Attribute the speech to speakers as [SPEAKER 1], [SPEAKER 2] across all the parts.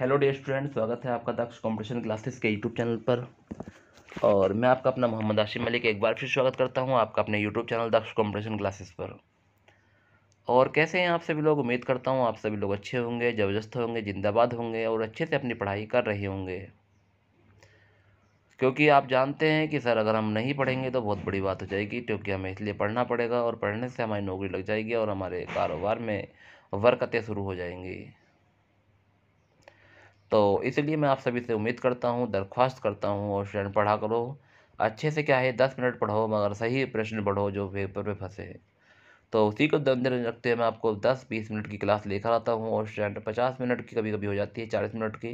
[SPEAKER 1] Hello dear student, स्वागत है आपका दक्ष कंपटीशन क्लासेस के यूट्यूब चैनल पर। और मैं आपका अपना मोहम्मद आशिम मलिक एक बार फिर स्वागत करता हूं आपका अपने यूट्यूब चैनल दक्ष कंपटीशन क्लासेस पर। और कैसे हैं आप सभी लोग? उम्मीद करता हूं आप सभी लोग अच्छे होंगे, ज़बरदस्त होंगे, जिंदाबाद होंगे और अच्छे से अपनी पढ़ाई कर रहे होंगे। क्योंकि आप जानते हैं कि सर अगर हम नहीं पढ़ेंगे तो बहुत बड़ी बात हो जाएगी, क्योंकि हमें इसलिए पढ़ना पड़ेगा और पढ़ने से हमारी नौकरी लग जाएगी और हमारे कारोबार में बरकतें शुरू हो जाएंगी। तो इसलिए मैं आप सभी से उम्मीद करता हूँ, दरख्वास्त करता हूँ और स्टूडेंट पढ़ा करो अच्छे से। क्या है, 10 मिनट पढ़ो मगर सही प्रश्न पढ़ो जो पेपर पे फंसे। तो उसी को ध्यान रखते हुए मैं आपको 10-20 मिनट की क्लास लेकर आता हूँ और स्टूडेंट 50 मिनट की कभी कभी हो जाती है, 40 मिनट की।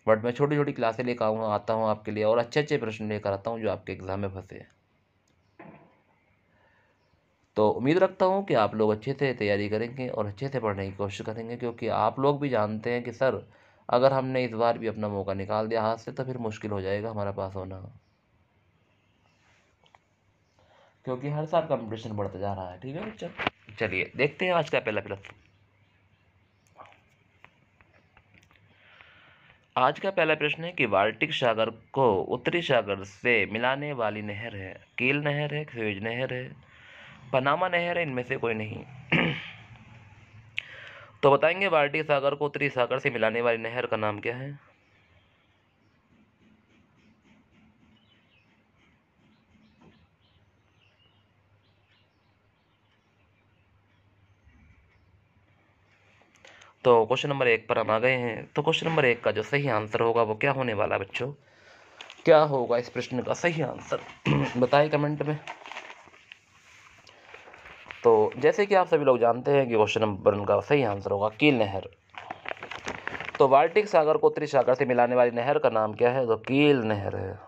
[SPEAKER 1] बट मैं छोटी छोटी क्लासें लेकर आता हूँ आपके लिए और अच्छे अच्छे प्रश्न लेकर आता हूँ जो आपके एग्जाम में फंसे। तो उम्मीद रखता हूँ कि आप लोग अच्छे से तैयारी करेंगे और अच्छे से पढ़ने की कोशिश करेंगे, क्योंकि आप लोग भी जानते हैं कि सर अगर हमने इस बार भी अपना मौका निकाल दिया हाथ से तो फिर मुश्किल हो जाएगा हमारा पास होना, क्योंकि हर साल कंपटीशन बढ़ता जा रहा है। ठीक है बच्चों, चलिए देखते हैं आज का पहला प्रश्न। आज का पहला प्रश्न है कि बाल्टिक सागर को उत्तरी सागर से मिलाने वाली नहर है। कील नहर है, स्वेज नहर है, पनामा नहर है, इनमें से कोई नहीं। तो बताएंगे बाल्टिक सागर को उत्तरी सागर से मिलाने वाली नहर का नाम क्या है? तो क्वेश्चन नंबर 1 पर हम आ गए हैं। तो क्वेश्चन नंबर 1 का जो सही आंसर होगा वो क्या होने वाला है बच्चों? क्या होगा इस प्रश्न का सही आंसर? बताएं कमेंट में। तो जैसे कि आप सभी लोग जानते हैं कि क्वेश्चन नंबर 1 का सही आंसर होगा कील नहर। तो बाल्टिक सागर को उत्तरी सागर से मिलाने वाली नहर का नाम क्या है? तो कील नहर है।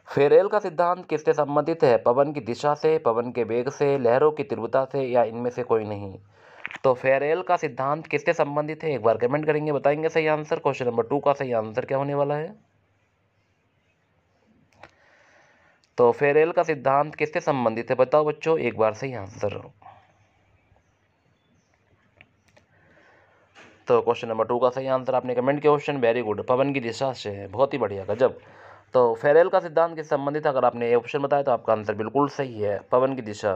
[SPEAKER 1] फेरेल का सिद्धांत किससे संबंधित है? पवन की दिशा से, पवन के वेग से, लहरों की तीव्रता से या इनमें से कोई नहीं? तो फेरेल का सिद्धांत किससे संबंधित है? एक बार कमेंट करेंगे, बताएंगे सही आंसर। क्वेश्चन नंबर 2 का सही आंसर क्या होने वाला है? तो फेरेल का सिद्धांत किससे संबंधित है? बताओ बच्चों एक बार सही आंसर। तो क्वेश्चन नंबर 2 का सही आंसर आपने कमेंट किया क्वेश्चन, वेरी गुड, पवन की दिशा से है। बहुत ही बढ़िया, गजब। तो फेरेल का सिद्धांत किससे संबंधित है? अगर आपने ये ऑप्शन बताया तो आपका आंसर बिल्कुल सही है, पवन की दिशा।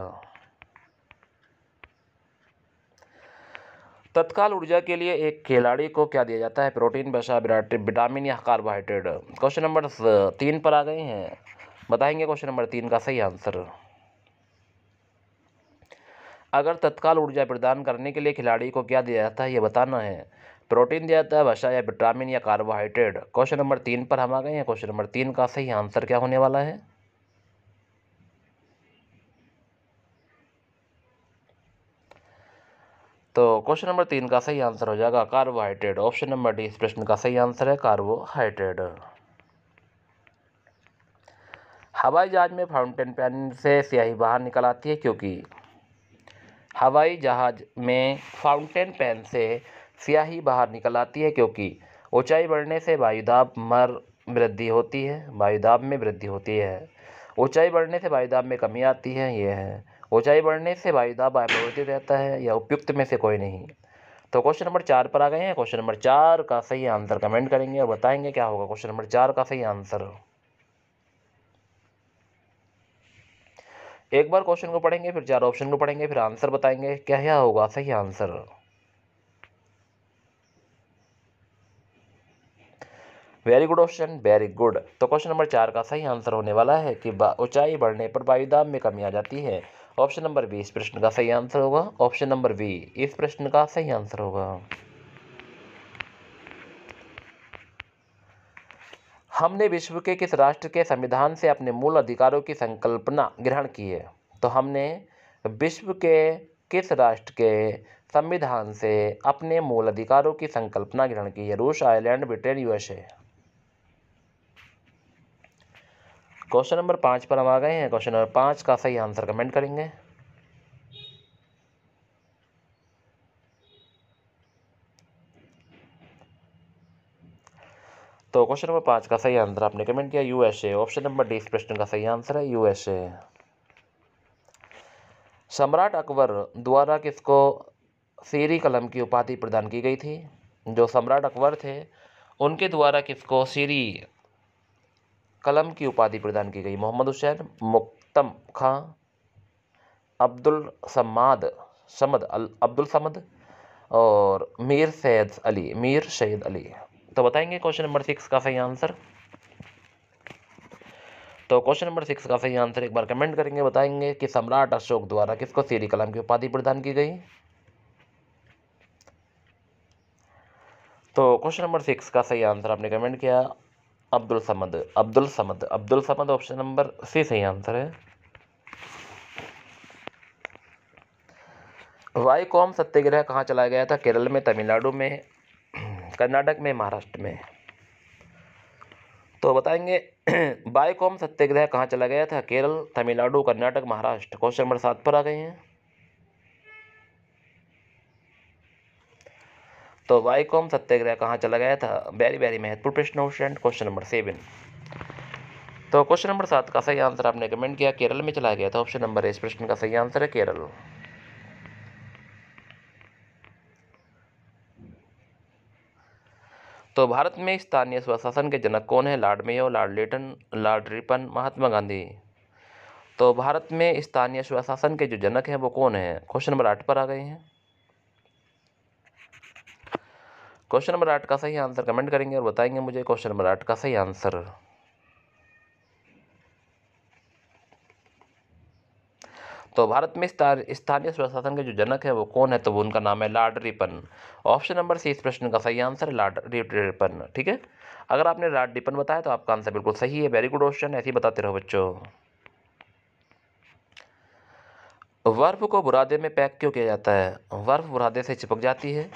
[SPEAKER 1] तत्काल ऊर्जा के लिए एक खिलाड़ी को क्या दिया जाता है? प्रोटीन, वसा, विटामिन या कार्बोहाइड्रेट? क्वेश्चन नंबर 3 पर आ गए हैं, बताएंगे क्वेश्चन नंबर 3 का सही आंसर। अगर तत्काल ऊर्जा प्रदान करने के लिए खिलाड़ी को क्या दिया जाता है ये बताना है। प्रोटीन दिया जाता है, वसा या विटामिन या कार्बोहाइड्रेट? क्वेश्चन नंबर 3 पर हम आ गए हैं। क्वेश्चन नंबर 3 का सही आंसर क्या होने वाला है? तो क्वेश्चन नंबर 3 का सही आंसर हो जाएगा कार्बोहाइड्रेट। ऑप्शन नंबर डी इस प्रश्न का सही आंसर है, कार्बोहाइड्रेट। हवाई जहाज में फाउंटेन पेन से स्याही बाहर निकल आती है क्योंकि? हवाई जहाज में फाउंटेन पेन से स्याही बाहर निकल आती है क्योंकि ऊंचाई बढ़ने से वायुदाब में वृद्धि होती है। वायुदाब में वृद्धि होती है। ऊंचाई बढ़ने से वायुदाब में कमी आती है, ये है। ऊंचाई बढ़ने से वायुदाब अपरिवर्तित रहता है, या उपयुक्त में से कोई नहीं? तो क्वेश्चन नंबर 4 पर आ गए हैं। क्वेश्चन नंबर 4 का सही आंसर कमेंट करेंगे और बताएंगे क्या होगा क्वेश्चन नंबर 4 का सही आंसर। एक बार क्वेश्चन को पढ़ेंगे, फिर 4 ऑप्शन को पढ़ेंगे, फिर आंसर बताएंगे क्या होगा सही answer. Very good option, very good. तो क्वेश्चन नंबर 4 का सही आंसर होने वाला है कि ऊंचाई बढ़ने पर वायुदाब में कमी आ जाती है। ऑप्शन नंबर बी इस प्रश्न का सही आंसर होगा। ऑप्शन नंबर बी इस प्रश्न का सही आंसर होगा। हमने विश्व के किस राष्ट्र के संविधान से अपने मूल अधिकारों की संकल्पना ग्रहण की है? तो हमने विश्व के किस राष्ट्र के संविधान से अपने मूल अधिकारों की संकल्पना ग्रहण की है? रूस, Ireland, Britain, USA? Question number 5 पर हम आ गए हैं। क्वेश्चन नंबर 5 का सही आंसर कमेंट करेंगे। तो क्वेश्चन नंबर 5 का सही आंसर आपने कमेंट किया यूएसए। ऑप्शन नंबर डी इस प्रश्न का सही आंसर है, यूएसए। सम्राट अकबर द्वारा किसको शेरी कलम की उपाधि प्रदान की गई थी? जो सम्राट अकबर थे उनके द्वारा किसको सीरी कलम की उपाधि प्रदान की गई? मोहम्मद हुसैन, मुक्तम खां, अब्दुल समाद समद अब्दुल समद और मीर सैयद अली। तो बताएंगे क्वेश्चन नंबर 6 का सही आंसर। तो क्वेश्चन नंबर 6 का सही आंसर एक बार कमेंट करेंगे, बताएंगे कि सम्राट अशोक द्वारा किसको सीरी कलम की उपाधि प्रदान की गई? तो क्वेश्चन नंबर 6 का सही आंसर आपने कमेंट किया Abdul Samad option number C सही आंसर है। वाईकॉम सत्याग्रह कहाँ चलाया गया था? केरल में, तमिलनाडु में, कर्नाटक में, महाराष्ट्र में। तो बताएंगे वाईकॉम सत्याग्रह कहाँ चला गया था? केरल, तमिलनाडु, कर्नाटक, महाराष्ट्र। क्वेश्चन नंबर 7 पर आ गए हैं। तो वाईकॉम सत्याग्रह कहाँ चला गया था? वेरी वेरी महत्वपूर्ण प्रश्न हो स्टूडेंट, क्वेश्चन नंबर 7। तो क्वेश्चन नंबर 7 का सही आंसर आपने कमेंट किया केरल में चलाया गया था। ऑप्शन नंबर इस प्रश्न का सही आंसर है केरल। तो भारत में स्थानीय स्वशासन के जनक कौन है? Lord Mayo, Lord Lytton, Lord Ripon, Mahatma Gandhi. तो भारत में स्थानीय स्वशासन के जो जनक हैं वो कौन है? क्वेश्चन नंबर 8 पर आ गए हैं। क्वेश्चन नंबर 8 का सही आंसर कमेंट करेंगे और बताएंगे मुझे क्वेश्चन नंबर 8 का सही आंसर। तो भारत में स्थानीय स्वशासन के जो जनक है वो कौन है? तो वो उनका नाम है Lord Ripon. Option number C इस प्रश्न का सही आंसर है लॉर्ड रिपन। ठीक है, अगर आपने लॉर्ड रिपन बताया तो आपका आंसर बिल्कुल सही है। वेरी गुड क्वेश्चन, ऐसे ही बताते रहो बच्चों। बर्फ को बुरादे में पैक क्यों किया जाता है? बर्फ बुरादे से चिपक जाती है,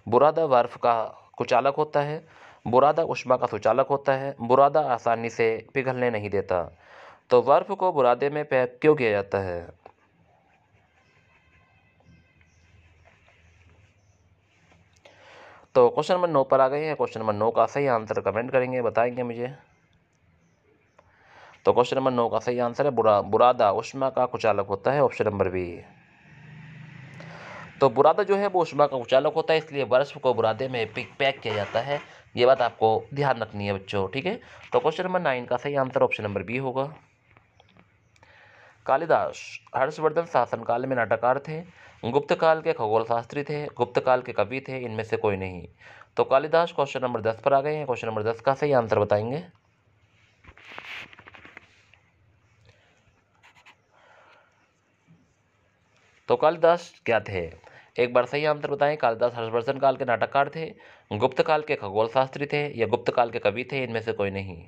[SPEAKER 1] बुरादा बर्फ का कुचालक होता है, बुरादा ऊष्मा का सुचालक होता है, बुरादा आसानी से पिघलने नहीं देता। तो बर्फ को बुरादे में पैक क्यों किया जाता है? तो क्वेश्चन नंबर 9 पर आ गए हैं। क्वेश्चन नंबर 9 का सही आंसर कमेंट करेंगे, बताएंगे मुझे। तो क्वेश्चन नंबर 9 का सही आंसर है बुरादा ऊष्मा का कुचालक होता है, ऑप्शन नंबर बी। तो बुरादा जो है वो ऊष्मा का कुचालक होता है, इसलिए बर्फ को बुरादे में पैक किया जाता है। ये बात आपको ध्यान रखनी है बच्चों, ठीक है। तो क्वेश्चन नंबर 9 का सही आंसर ऑप्शन नंबर बी होगा। कालिदास हर्षवर्धन शासनकाल में नाटककार थे, गुप्त काल के खगोल शास्त्री थे, गुप्त काल के कवि थे, इनमें से कोई नहीं। तो कालिदास क्वेश्चन नंबर 10 पर आ गए हैं। क्वेश्चन नंबर 10 का सही आंसर बताएंगे। तो कालिदास क्या थे? एक बार सही आंसर बताएं। कालिदास हर्षवर्धन काल के नाटककार थे, गुप्त काल के खगोल शास्त्री थे या गुप्त काल के कवि थे, इनमें से कोई नहीं।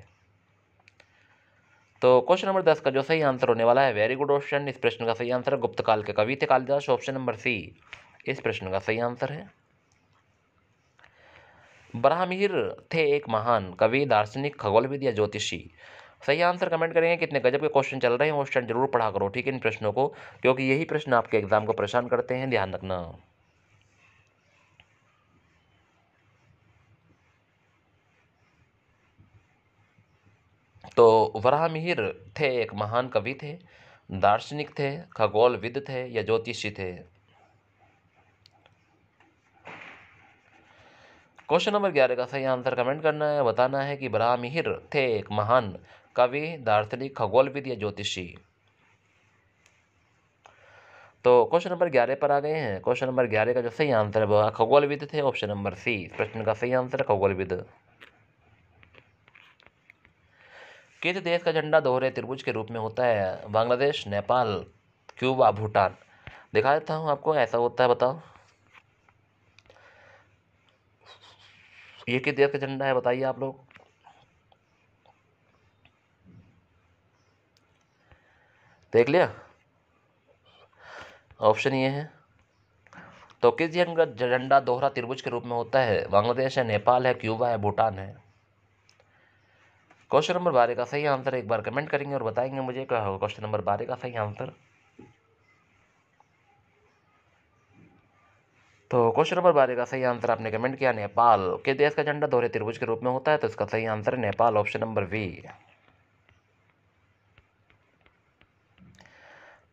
[SPEAKER 1] तो क्वेश्चन नंबर 10 का जो सही आंसर होने वाला है, वेरी गुड क्वेश्चन, इस प्रश्न का सही आंसर है गुप्त काल के कवि थे कालिदास। ऑप्शन नंबर सी इस प्रश्न का सही आंसर है। बरहमहीर थे एक महान कवि, दार्शनिक, खगोलविद या ज्योतिषी। सही आंसर कमेंट करेंगे। कितने गजब के क्वेश्चन चल रहे हैं, वो स्टूडेंट जरूर पढ़ा करो, ठीक है, इन प्रश्नों को, क्योंकि यही प्रश्न आपके एग्जाम को परेशान करते हैं, ध्यान रखना। तो वराहमिहिर थे एक महान कवि थे, दार्शनिक थे, खगोलविद थे या ज्योतिषी थे। क्वेश्चन नंबर 11 का सही आंसर कमेंट करना है, बताना है कि वराहमिहिर थे एक महान कवि, दार्शनिक, खगोलविद या ज्योतिषी। तो क्वेश्चन नंबर 11 पर आ गए हैं। क्वेश्चन नंबर 11 का जो सही आंसर है वह खगोलविद थे, ऑप्शन नंबर सी प्रश्न का सही आंसर है खगोलविद। किस देश का झंडा दोहरे त्रिभुज के रूप में होता है? बांग्लादेश, नेपाल, क्यूबा, भूटान। दिखा देता हूँ आपको, ऐसा होता है, बताओ ये किस देश का झंडा है, बताइए आप लोग। देख लिया, ऑप्शन ये है। तो किस देश का झंडा दोहरा त्रिभुज के रूप में होता है? बांग्लादेश है, नेपाल है, क्यूबा है, भूटान है। क्वेश्चन नंबर 12 का सही आंसर एक बार कमेंट करेंगे और बताएंगे मुझे क्या होगा क्वेश्चन नंबर 12 का सही आंसर। तो क्वेश्चन नंबर 12 का सही आंसर आपने कमेंट किया नेपाल। किस देश का झंडा दोहरे त्रिभुज के रूप में होता है? तो इसका सही आंसर है Nepal, option number B.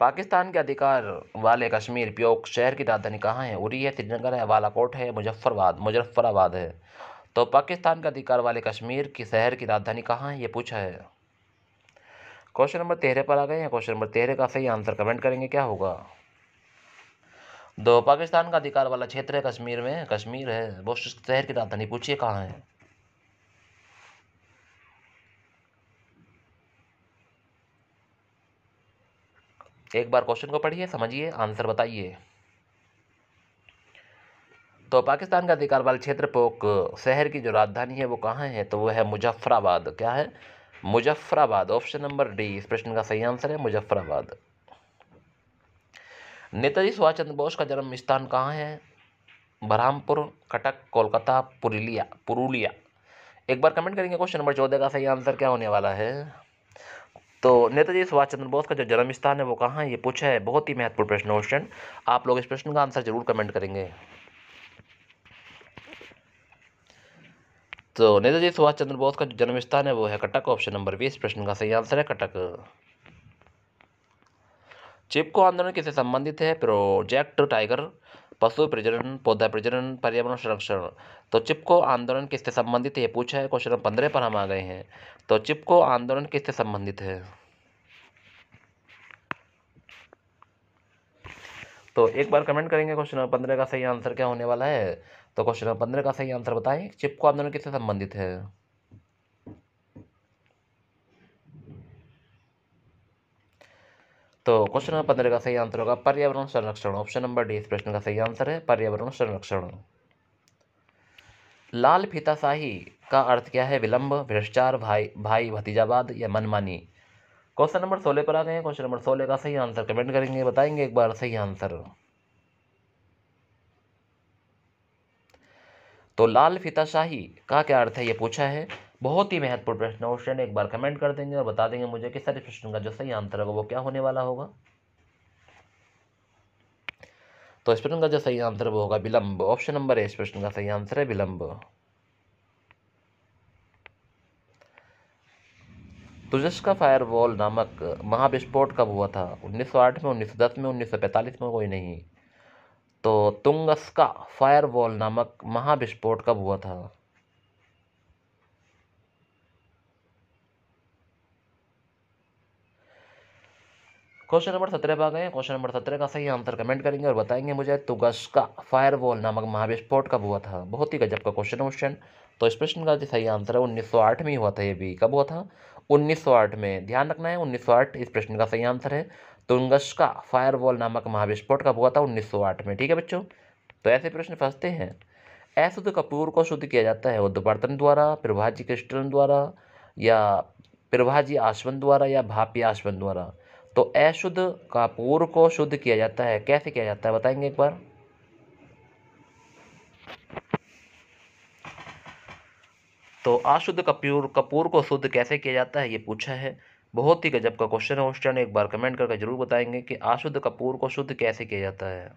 [SPEAKER 1] Pakistan के अधिकार वाले कश्मीर प्योक शहर की राजधानी कहाँ है? उरी है, श्रीनगर है, बालाकोट है, मुजफ्फराबाद है। तो पाकिस्तान के अधिकार वाले कश्मीर की शहर की राजधानी कहाँ है, ये पूछा है। क्वेश्चन नंबर 13 पर आ गए हैं। क्वेश्चन नंबर 13 का सही आंसर कमेंट करेंगे, क्या होगा। दो पाकिस्तान का अधिकार वाला क्षेत्र है कश्मीर में, कश्मीर है, वो शहर की राजधानी पूछिए कहाँ है। एक बार क्वेश्चन को पढ़िए, समझिए, आंसर बताइए। तो पाकिस्तान का अधिकार वाला क्षेत्र पोक शहर की जो राजधानी है वो कहाँ है, तो वो है मुजफ्फराबाद। क्या है? मुजफ्फराबाद। ऑप्शन नंबर डी इस प्रश्न का सही आंसर है, मुजफ्फराबाद। नेताजी सुभाष चंद्र बोस का जन्म स्थान कहाँ है? बरहामपुर, कटक, कोलकाता, पुरुलिया। एक बार कमेंट करेंगे क्वेश्चन नंबर 14 का सही आंसर क्या होने वाला है। तो नेताजी सुभाष चंद्र बोस का जो जन्म स्थान है वो कहाँ है, ये पूछा है। बहुत ही महत्वपूर्ण प्रश्न क्वेश्चन, आप लोग इस प्रश्न का आंसर जरूर कमेंट करेंगे। तो नेताजी सुभाष चंद्र बोस का जो जन्म स्थान है वो है कटक। ऑप्शन नंबर 20 प्रश्न का सही आंसर है, कटक। चिपको आंदोलन किससे संबंधित है? प्रोजेक्ट टाइगर, पशु प्रजनन, पौधा प्रजनन, पर्यावरण संरक्षण। तो चिपको आंदोलन किससे संबंधित है, ये पूछा है। क्वेश्चन नंबर 15 पर हम आ गए हैं। तो चिपको आंदोलन किससे संबंधित है? तो एक बार कमेंट करेंगे क्वेश्चन नंबर 15 का सही आंसर क्या होने वाला है। तो क्वेश्चन नंबर 15 का सही आंसर बताएं, चिपको आंदोलन किससे संबंधित है। तो क्वेश्चन नंबर 15 का सही आंसर होगा पर्यावरण संरक्षण। ऑप्शन नंबर डी इस प्रश्न का सही आंसर है, पर्यावरण संरक्षण। लाल फीताशाही का अर्थ क्या है? विलंब, भ्रष्टाचार, भाई भतीजावाद या मनमानी। क्वेश्चन नंबर 16 पर आ गए हैं। क्वेश्चन नंबर 16 का सही आंसर कमेंट करेंगे, बताएंगे एक बार सही आंसर। तो लाल फीताशाही का क्या अर्थ है, ये पूछा है। बहुत ही महत्वपूर्ण प्रश्न क्वेश्चन, एक बार कमेंट कर देंगे और बता देंगे मुझे कि सारे प्रश्न का जो सही आंसर होगा वो क्या होने वाला होगा। तो इस प्रश्न का जो सही आंसर वो होगा विलंब। ऑप्शन नंबर ए इस प्रश्न का सही आंसर है, विलंब। तुरस्क फायरवॉल नामक महाविस्फोट कब हुआ था? 1908 में, 1910 में, 1945 में, कोई नहीं। तो तुंगस्का फायरवॉल नामक महाविस्फोट कब हुआ था? क्वेश्चन नंबर 17 पर आ गए हैं। क्वेश्चन नंबर 17 का सही आंसर कमेंट करेंगे और बताएंगे मुझे तुंगस्का फायरवॉल नामक महाविस्फोट कब हुआ था। बहुत ही गजब का क्वेश्चन। तो इस प्रश्न का जो सही आंसर है 1908 में ही हुआ था। ये भी कब हुआ था? 1908 में। ध्यान रखना है 1908 इस प्रश्न का सही आंसर है। तुंगस्का फायरवॉल नामक महाविस्फोट कब हुआ था? 1908 में। ठीक है बच्चों, तो ऐसे प्रश्न फंसते हैं। अशुद्ध कपूर को शुद्ध किया जाता है उद्दबर्तन द्वारा, प्रभाजी क्रिस्टलन द्वारा, या प्रभाजी आसवन द्वारा, या भापी आसवन द्वारा। तो अशुद्ध कपूर को शुद्ध किया जाता है, कैसे किया जाता है बताएंगे एक बार। तो अशुद्ध कपूर को शुद्ध कैसे किया जाता है, ये पूछा है। बहुत ही गजब का क्वेश्चन एक बार कमेंट करके जरूर बताएंगे कि अशुद्ध कपूर को शुद्ध कैसे किया जाता है।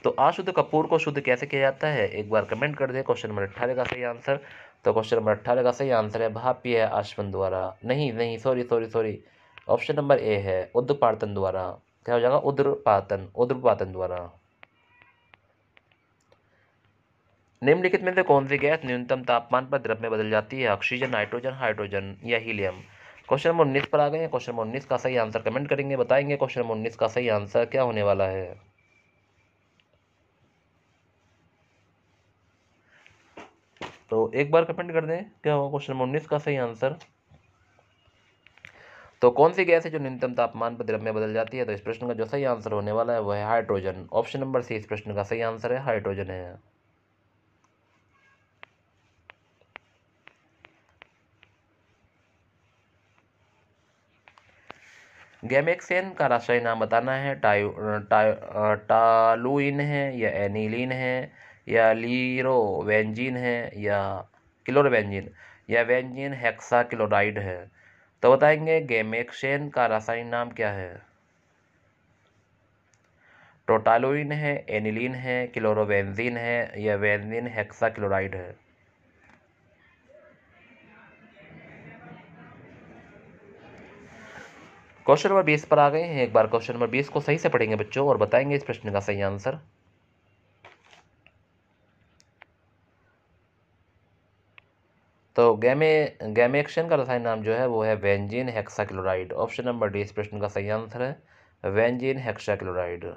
[SPEAKER 1] तो अशुद्ध कपूर को शुद्ध कैसे किया जाता है, एक बार कमेंट कर दे। क्वेश्चन नंबर 18 का सही आंसर। तो क्वेश्चन नंबर 18 का सही आंसर है भापीय आसवन द्वारा। नहीं, सॉरी, ऑप्शन नंबर ए है उद्दपातन द्वारा। क्या हो जाएगा? उद्रपातन द्वारा। निम्नलिखित में से कौन सी गैस न्यूनतम तापमान पर द्रव में बदल जाती है? ऑक्सीजन, नाइट्रोजन, हाइड्रोजन या हीलियम। क्वेश्चन नंबर 19 पर आ गए हैं। क्वेश्चन नंबर 19 का सही आंसर कमेंट करेंगे, बताएंगे क्वेश्चन नंबर 19 का सही आंसर क्या होने वाला है। तो एक बार कमेंट कर दें क्या होगा क्वेश्चन नंबर 19 का सही आंसर। तो कौन सी गैस है जो न्यूनतम तापमान पर द्रव में बदल जाती है? तो इस प्रश्न का जो सही आंसर होने वाला है वो है हाइड्रोजन। ऑप्शन नंबर सी इस प्रश्न का सही आंसर है, हाइड्रोजन है। गैमेक्सेन का रासायनिक नाम बताना है। टालुइन है, या एनिलीन है, या लीरोवेंजीन है, या क्लोरोवेंजीन, या वेंजीन हेक्साक्लोराइड है। तो बताएंगे गैमेक्सेन का रासायनिक नाम क्या है। तो टॉलुइन है, एनिलीन है, क्लोरोबेंजीन है या बेंजीन हेक्साक्लोराइड है। क्वेश्चन नंबर 20 पर आ गए हैं। एक बार क्वेश्चन नंबर 20 को सही से पढ़ेंगे बच्चों और बताएंगे इस प्रश्न का सही आंसर। तो गैमेक्शन का रसायन नाम जो है वो है benzene hexachloride. Option number D इस प्रश्न का सही आंसर है, बेंजीन हेक्साक्लोराइड।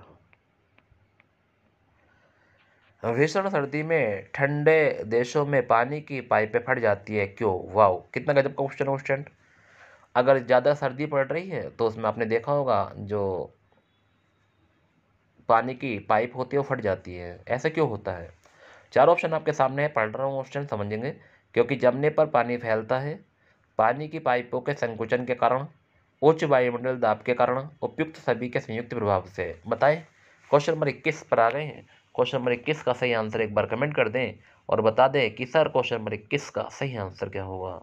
[SPEAKER 1] भीषण सर्दी में ठंडे देशों में पानी की पाइपें फट जाती है, क्यों? वाओ, कितना गजब का क्वेश्चन। अगर ज़्यादा सर्दी पड़ रही है तो उसमें आपने देखा होगा जो पानी की पाइप होती है वो फट जाती है। ऐसा क्यों होता है? चार ऑप्शन आपके सामने है, पढ़ रहा हूँ ऑप्शन समझेंगे। क्योंकि जमने पर पानी फैलता है, पानी की पाइपों के संकुचन के कारण, उच्च वायुमंडल दाब के कारण, उपयुक्त सभी के संयुक्त प्रभाव से। बताएं। क्वेश्चन नंबर 21 पर आ गए हैं। क्वेश्चन नंबर 21 का सही आंसर एक बार कमेंट कर दें और बता दें कि सर क्वेश्चन नंबर 21 का सही आंसर क्या होगा।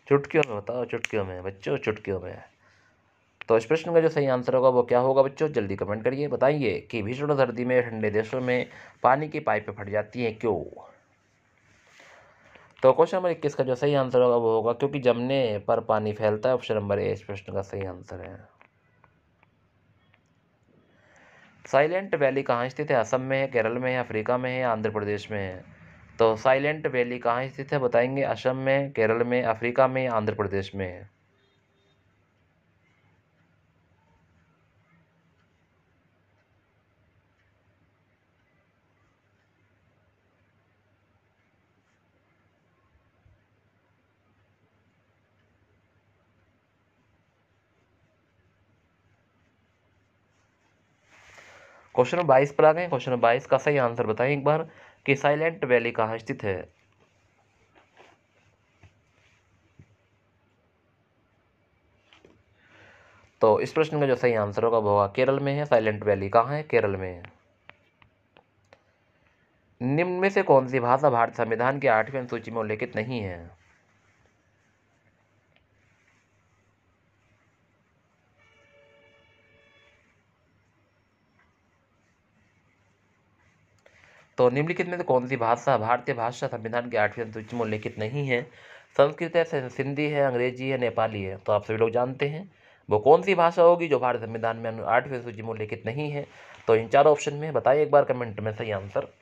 [SPEAKER 1] चुटकियों में बताओ, चुटकियों में बच्चों, चुटकियों में। तो इस प्रश्न का जो सही आंसर होगा वो क्या होगा बच्चों? जल्दी कमेंट करिए, बताइए कि भीषण सर्दी में ठंडे देशों में पानी की पाइपें फट जाती हैं, क्यों? तो क्वेश्चन नंबर 21 का जो सही आंसर होगा वो होगा क्योंकि जमने पर पानी फैलता है। ऑप्शन नंबर ए इस प्रश्न का सही आंसर है। साइलेंट वैली कहाँ स्थित है? असम में है, केरल में है, अफ्रीका में है या आंध्र प्रदेश में है? तो साइलेंट वैली कहाँ स्थित है बताएंगे? असम में, केरल में, अफ्रीका में या आंध्र प्रदेश में है? क्वेश्चन नंबर 22 पर आ गए। क्वेश्चन नंबर 22 का सही आंसर बताएं एक बार कि साइलेंट वैली कहाँ स्थित है? तो इस प्रश्न का जो सही आंसर होगा वो होगा केरल में है। साइलेंट वैली कहाँ है? केरल में है। निम्न में से कौन सी भाषा भारत संविधान की 8वीं अनुसूची में उल्लेखित नहीं है? तो निम्नलिखित में से कौन सी भाषा भारतीय भाषा संविधान की 8वीं अनुसूची में उल्लेखित नहीं है? संस्कृत है, सिंधी है, अंग्रेजी है, नेपाली है। तो आप सभी लोग जानते हैं वो कौन सी भाषा होगी जो भारत संविधान में 8वीं अनुसूची में उल्लेखित नहीं है। तो इन चार ऑप्शन में बताइए एक बार कमेंट में सही आंसर।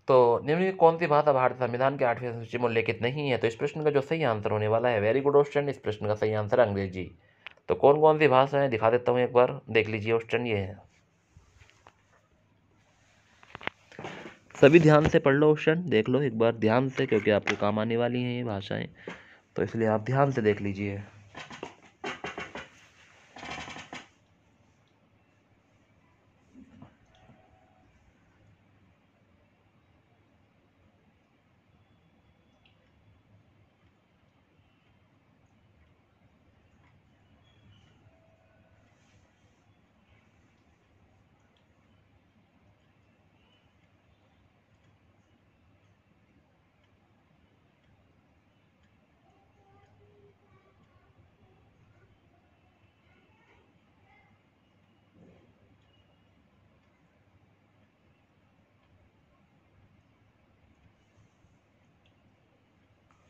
[SPEAKER 1] तो निम्नलिखित कौन सी भाषा भारत संविधान के 8वीं अनुसूची में उल्लेखित नहीं है? तो इस प्रश्न का जो सही आंसर होने वाला है, वेरी गुड ऑप्शन, इस प्रश्न का सही आंसर है अंग्रेजी। तो कौन कौन सी भाषा है दिखा देता हूँ एक बार, देख लीजिए ऑप्शन ये है। सभी ध्यान से पढ़ लो, ऑप्शन देख लो एक बार ध्यान से क्योंकि आपको काम आने वाली हैं ये भाषाएं, तो इसलिए आप ध्यान से देख लीजिए।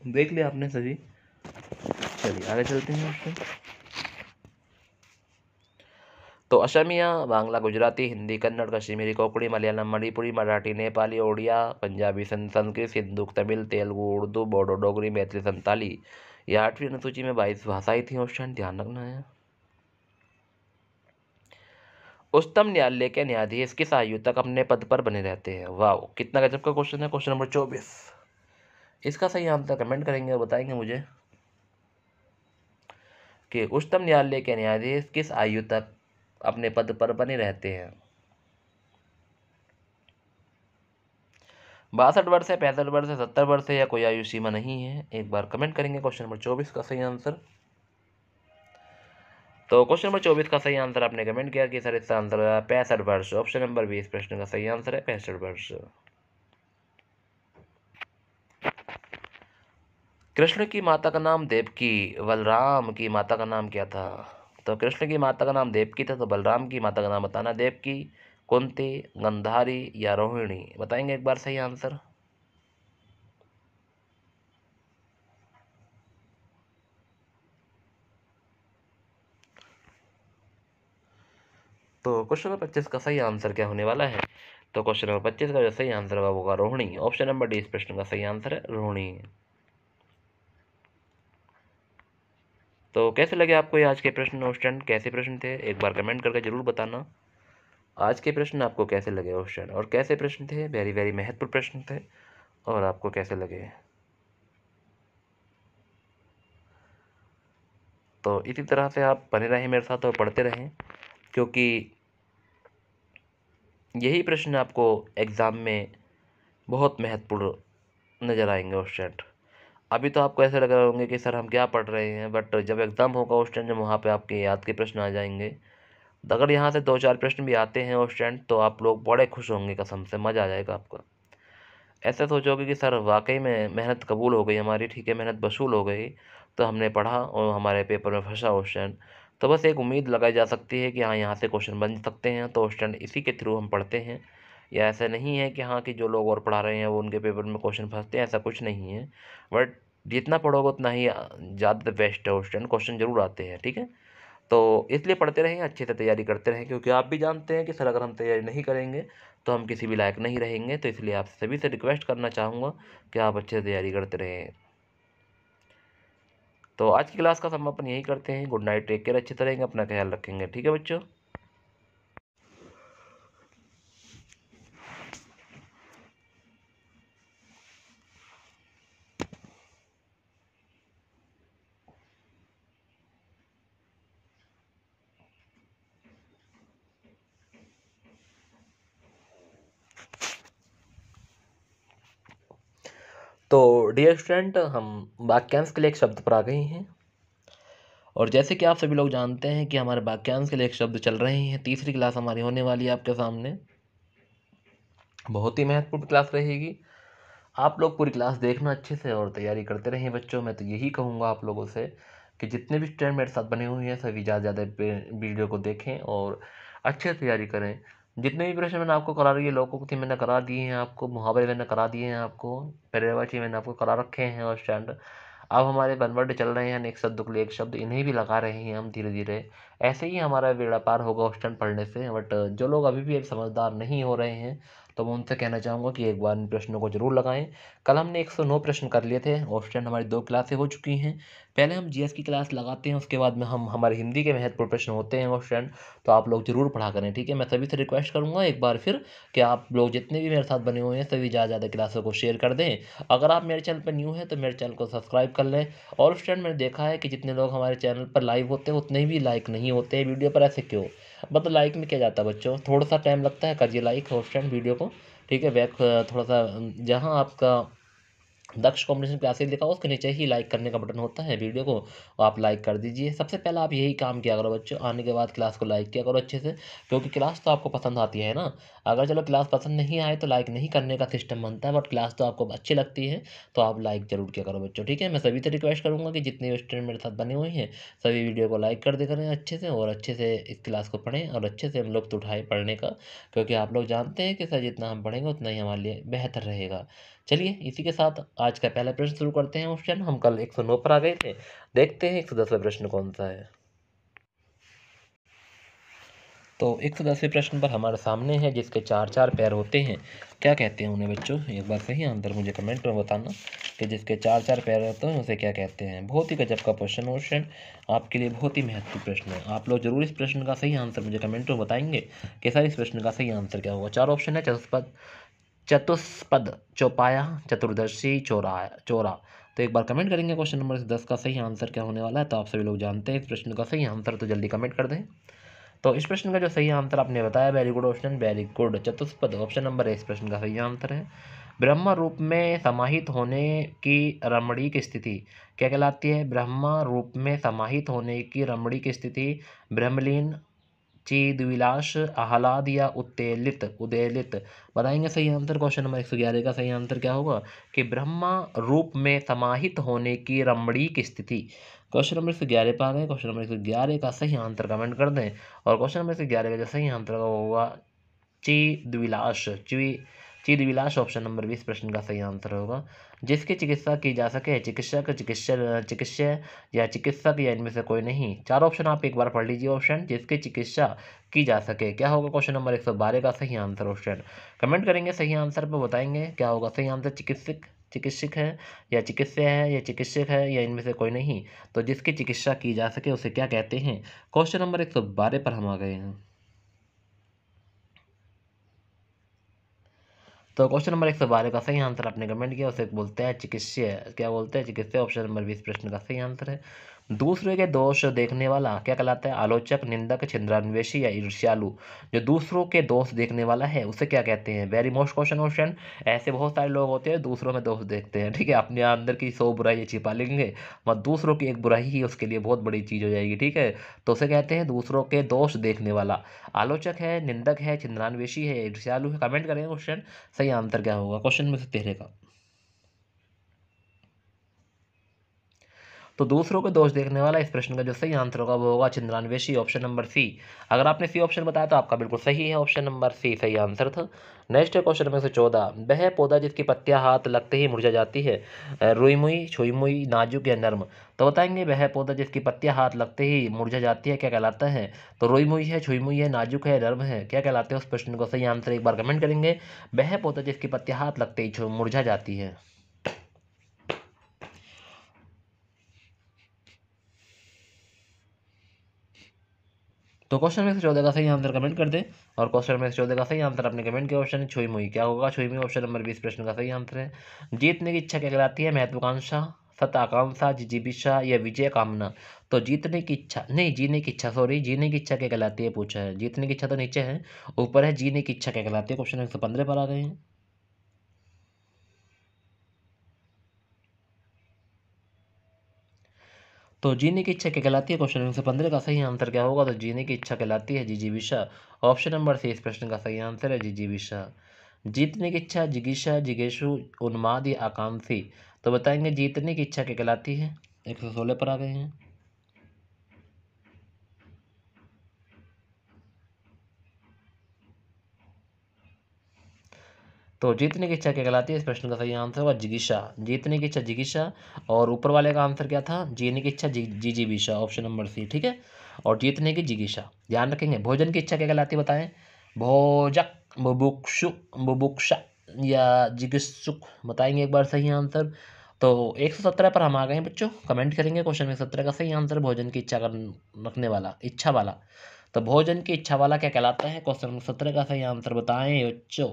[SPEAKER 1] देख लिया आपने सभी? चलिए आगे चलते हैं ऑप्शन। तो असमिया, बांग्ला, गुजराती, हिंदी, कन्नड़, कश्मीरी, कोंकणी, मलयालम, मणिपुरी, मराठी, नेपाली, ओडिया, पंजाबी, संस्कृत, सिंधु, तमिल, तेलुगु, उर्दू, बोडो, डोगरी, मैथिली, संताली, यह 8वीं अनुसूची में 22 भाषाएं थी। ऑप्शन ध्यान रखना है। उच्चतम न्यायालय के न्यायाधीश किस आयु तक अपने पद पर बने रहते हैं? वाह, कितना गजब का क्वेश्चन है। क्वेश्चन नंबर 24, इसका सही आंसर कमेंट करेंगे और बताएंगे मुझे कि उच्चतम न्यायालय के न्यायाधीश किस आयु तक अपने पद पर बने रहते हैं? 62 वर्ष है, 65 वर्ष है, 70 वर्ष है या कोई आयु सीमा नहीं है? एक बार कमेंट करेंगे क्वेश्चन नंबर 24 का सही आंसर। तो क्वेश्चन नंबर 24 का सही आंसर आपने कमेंट किया कि सर इसका आंसर 65 वर्ष। ऑप्शन नंबर 20 प्रश्न का सही आंसर है 65 वर्ष। कृष्ण की माता का नाम देवकी, बलराम की माता का नाम क्या था? तो कृष्ण की माता का नाम देवकी था, तो बलराम की माता का नाम बताना। देवकी, कुंती, गंधारी या रोहिणी? बताएंगे एक बार सही आंसर। तो क्वेश्चन नंबर 25 का सही आंसर क्या होने वाला है? तो क्वेश्चन नंबर 25 का जो सही आंसर होगा वो होगा रोहिणी। ऑप्शन नंबर डी इस प्रश्न का सही आंसर है रोहिणी। तो कैसे लगे आपको ये आज के प्रश्न स्टूडेंट? कैसे प्रश्न थे एक बार कमेंट करके जरूर बताना। आज के प्रश्न आपको कैसे लगे स्टूडेंट, और कैसे प्रश्न थे? वेरी वेरी महत्वपूर्ण प्रश्न थे, और आपको कैसे लगे? तो इसी तरह से आप बने रहें मेरे साथ और पढ़ते रहें, क्योंकि यही प्रश्न आपको एग्ज़ाम में बहुत महत्वपूर्ण नज़र आएंगे उस टाइम। अभी तो आपको ऐसे लग रहे होंगे कि सर हम क्या पढ़ रहे हैं, बट जब एग्ज़ाम होगा उस टाइम जब वहाँ पे आपके याद के प्रश्न आ जाएंगे, तो अगर यहाँ से 2-4 प्रश्न भी आते हैं उस टाइम तो आप लोग बड़े खुश होंगे, कसम से मज़ा आ जाएगा आपका। ऐसे सोचोगे कि सर वाकई में मेहनत कबूल हो गई हमारी, ठीक है, मेहनत वसूल हो गई, तो हमने पढ़ा और हमारे पेपर में फंसा क्वेश्चन। तो बस एक उम्मीद लगाई जा सकती है कि हाँ यहाँ से क्वेश्चन बन सकते हैं, तो क्वेश्चन इसी के थ्रू हम पढ़ते हैं। या ऐसा नहीं है कि हाँ कि जो लोग और पढ़ा रहे हैं वो उनके पेपर में क्वेश्चन फंसते हैं, ऐसा कुछ नहीं है। बट जितना पढ़ोगे उतना ही ज़्यादा बेस्ट है, क्वेश्चन जरूर आते हैं, ठीक है। तो इसलिए पढ़ते रहें, अच्छे से तैयारी करते रहें, क्योंकि आप भी जानते हैं कि सर अगर हम तैयारी नहीं करेंगे तो हम किसी भी लायक नहीं रहेंगे। तो इसलिए आप सभी से रिक्वेस्ट करना चाहूँगा कि आप अच्छे से तैयारी करते रहें। तो आज की क्लास का समापन यही करते हैं। गुड नाइट, टेक केयर, अच्छे से रहेंगे, अपना ख्याल रखेंगे, ठीक है बच्चों। तो डियर स्टूडेंट, हम वाक्यांश के लिए एक शब्द पर आ गए हैं, और जैसे कि आप सभी लोग जानते हैं कि हमारे वाक्यांश के लिए एक शब्द चल रहे हैं। तीसरी क्लास हमारी होने वाली है आपके सामने, बहुत ही महत्वपूर्ण क्लास रहेगी। आप लोग पूरी क्लास देखना अच्छे से और तैयारी करते रहें बच्चों। मैं तो यही कहूँगा आप लोगों से कि जितने भी स्टूडेंट मेरे साथ बने हुए हैं सभी ज़्यादा ज़्यादा वीडियो को देखें और अच्छे से तैयारी करें। जितने भी प्रश्न मैंने आपको करा रही है, लोकोक्ति मैंने करा दिए हैं आपको, मुहावरे मैंने करा दिए हैं आपको, पर्यायवाची मैंने आपको करा रखे हैं, और स्टैंड अब हमारे बनवर्ड चल रहे हैं, अनेक शब्दों के लिए एक शब्द, इन्हें भी लगा रहे हैं हम धीरे धीरे। ऐसे ही हमारा बेड़ा पार होगा उस पढ़ने से। बट जो लोग अभी भी समझदार नहीं हो रहे हैं, तो मैं उनसे कहना चाहूँगा कि एक बार इन प्रश्नों को जरूर लगाएं। कल हमने 109 प्रश्न कर लिए थे, और हमारी 2 क्लासें हो चुकी हैं। पहले हम जीएस की क्लास लगाते हैं, उसके बाद में हम हमारे हिंदी के महत्वपूर्ण प्रश्न होते हैं क्वेश्चन, तो आप लोग जरूर पढ़ा करें, ठीक है। मैं सभी से रिक्वेस्ट करूँगा एक बार फिर कि आप लोग जितने भी मेरे साथ बने हुए हैं सभी ज़्यादा ज़्यादा क्लासों को शेयर कर दें। अगर आप मेरे चैनल पर न्यू हैं तो मेरे चैनल को सब्सक्राइब कर लें। और फ्रेंड मैंने देखा है कि जितने लोग हमारे चैनल पर लाइव होते हैं उतने भी लाइक नहीं होते हैं वीडियो पर। ऐसे क्यों? मतलब लाइक में क्या जाता है बच्चों, थोड़ा सा टाइम लगता है, करिए लाइक और फ्रेंड वीडियो को, ठीक है। बैक थोड़ा सा जहाँ आपका दक्ष कॉम्बिनेशन क्लासेस लिखा हो उसके नीचे ही लाइक करने का बटन होता है वीडियो को, आप लाइक कर दीजिए। सबसे पहले आप यही काम किया करो बच्चों, आने के बाद क्लास को लाइक किया करो अच्छे से, क्योंकि क्लास तो आपको पसंद आती है ना। अगर चलो क्लास पसंद नहीं आए तो लाइक नहीं करने का सिस्टम बनता है, बट क्लास तो आपको अच्छी लगती है तो आप लाइक जरूर किया करो बच्चों, ठीक है। मैं सभी से रिक्वेस्ट करूँगा कि जितने भी स्टूडेंट मेरे साथ बने हुए हैं सभी वीडियो को लाइक कर दे करें अच्छे से, और अच्छे से इस क्लास को पढ़ें और अच्छे से हम लोग तो उठाएँ पढ़ने का, क्योंकि आप लोग जानते हैं कि सर जितना हम पढ़ेंगे उतना ही हमारे लिए बेहतर रहेगा। चलिए इसी के साथ आज का पहला प्रश्न शुरू करते हैं क्वेश्चन। हम कल 109 पर आ गए थे, देखते हैं 110वां प्रश्न कौन सा है। तो 110वें प्रश्न पर हमारे सामने है, जिसके 4-4 पैर होते हैं, क्या कहते हैं उन्हें बच्चों? एक बार सही आंसर मुझे कमेंट में बताना कि जिसके 4-4 पैर होते हैं उसे क्या कहते हैं। बहुत ही गजब का क्वेश्चन आपके लिए, बहुत ही महत्वपूर्ण प्रश्न है। आप लोग जरूर इस प्रश्न का सही आंसर मुझे कमेंट में बताएंगे कि सर इस प्रश्न का सही आंसर क्या होगा। 4 ऑप्शन है, चतुष्पद, चौपाया, चतुर्दशी, चौरा। तो एक बार कमेंट करेंगे क्वेश्चन नंबर 10 का सही आंसर क्या होने वाला है। तो आप सभी लोग जानते हैं इस प्रश्न का सही आंसर, तो जल्दी कमेंट कर दें। तो इस प्रश्न का जो सही आंसर आपने बताया, very good option, very good, चतुष्पद ऑप्शन नंबर है इस प्रश्न का सही आंसर है। ब्रह्म रूप में समाहित होने की रमणीक स्थिति क्या कहलाती है? ब्रह्म रूप में समाहित होने की रमणीक स्थिति ब्रह्मलीन, चिदविलास, आह्लाद या उत्तेलित उदेलित। बताएंगे सही आंसर। क्वेश्चन नंबर 111 का सही आंसर क्या होगा कि ब्रह्म रूप में समाहित होने की रमणीक स्थिति। क्वेश्चन नंबर 111 पे आ गए। क्वेश्चन नंबर 111 का सही आंसर कमेंट कर दें। और क्वेश्चन नंबर 111 का जो सही आंसर होगा चिदविलास। चिदविलास ऑप्शन नंबर 20 प्रश्न का सही आंसर होगा। जिसकी चिकित्सा की जा सके, चिकित्सक, चिकित्सा या चिकित्सक या इनमें से कोई नहीं। चार ऑप्शन आप एक बार पढ़ लीजिए। ऑप्शन जिसकी चिकित्सा की जा सके क्या होगा? क्वेश्चन नंबर 112 का सही आंसर ऑप्शन कमेंट करेंगे। सही आंसर पर बताएंगे क्या होगा सही आंसर। चिकित्सक, चिकित्सक है या चिकित्सा है या चिकित्सक है या इनमें से कोई नहीं। तो जिसकी चिकित्सा की जा सके उसे क्या कहते हैं? क्वेश्चन नंबर 112 पर हम आ गए हैं। तो क्वेश्चन नंबर 112 का सही आंसर आपने कमेंट किया, उसे बोलते हैं चिकित्सीय। क्या बोलते हैं? चिकित्सीय। ऑप्शन नंबर 20 प्रश्न का सही आंसर है। दूसरे के दोष देखने वाला क्या कहलाता है? आलोचक, निंदक, छिंद्रान्वेषी या ईर्ष्यालु। जो दूसरों के दोष देखने वाला है उसे क्या कहते हैं? Very most question option. ऐसे बहुत सारे लोग होते हैं दूसरों में दोष देखते हैं, ठीक है, अपने अंदर की 100 बुराई छिपा लेंगे, मगर दूसरों की एक बुराई ही उसके लिए बहुत बड़ी चीज हो जाएगी, ठीक है। तो उसे कहते हैं दूसरों के दोष देखने वाला। आलोचक है, निंदक है, छिंद्रान्वेषी है, ईर्ष्यालु है। कमेंट करें क्वेश्चन सही आंसर क्या होगा क्वेश्चन में से 13 का। तो दूसरों के दोष देखने वाला इस प्रश्न का जो सही आंसर होगा वो होगा छिंद्रान्वेषी। ऑप्शन नंबर सी। अगर आपने सी ऑप्शन बताया तो आपका बिल्कुल सही है, ऑप्शन नंबर सी सही आंसर था। नेक्स्ट है क्वेश्चन नंबर 14। वह पौधा जिसकी पत्तियां हाथ लगते ही मुरझा जाती है, रुई मुई, छुई मुई, नाजुक या नर्म। तो बताएंगे वह पौधा जिसकी पत्तियां हाथ लगते ही मुरझा जाती है क्या कहलाता है? तो रुई मुई है, छुई मुई है, नाजुक है, नर्म है, क्या कहलाते हैं? उस प्रश्न को सही आंसर एक बार कमेंट करेंगे। वह पौधा जिसकी पत्तियां हाथ लगते ही मुरझा जाती है। तो क्वेश्चन में से 14 का सही आंसर कमेंट कर दें। और क्वेश्चन में से 14 का सही आंसर आपने कमेंट किया। ऑप्शन छुई मुई क्या होगा? छुई मुई ऑप्शन नंबर 20 प्रश्न का सही आंसर है। जीतने की इच्छा क्या कहलाती है? महत्वाकांक्षा, सत आकांक्षा, जिजीविषा या विजय कामना। तो जीतने की इच्छा नहीं, जीने की इच्छा, सॉरी, जीने की इच्छा क्या कहलाती है पूछा है। जीतने की इच्छा तो नीचे है, ऊपर है जीने की इच्छा क्या कहलाती है। क्वेश्चन 115 पर आ गए हैं। तो जीने की इच्छा क्या कहलाती है? क्वेश्चन 115 का सही आंसर क्या होगा? तो जीने की इच्छा कहलाती है जिजीविषा। ऑप्शन नंबर सी इस प्रश्न का सही आंसर है जिजीविषा। जीतने की इच्छा, जिगीषा, जिगेशु, उन्माद या आकांक्षी। तो बताएंगे जीतने की इच्छा क्या कहलाती है। 116 पर आ गए हैं। तो जीतने की इच्छा क्या कहलाती है? इस प्रश्न का सही आंसर होगा जिगीषा। जीतने की इच्छा जिगीषा। और ऊपर वाले का आंसर क्या था? जीने की इच्छा जिजीविषा, ऑप्शन नंबर सी, ठीक है। और जीतने की जिगीषा ध्यान रखेंगे। भोजन की इच्छा क्या कहलाती है बताएं। भोजक, बुभुक्षु, बुभुक्षा या जिगित्सुक। बताएंगे एक बार सही आंसर। तो 117 पर हम आ गए हैं बच्चों। कमेंट करेंगे क्वेश्चन में 17 का सही आंसर भोजन की इच्छा रखने वाला, इच्छा वाला। तो भोजन की इच्छा वाला क्या कहलाता है? क्वेश्चन 17 का सही आंसर बताएं बच्चों।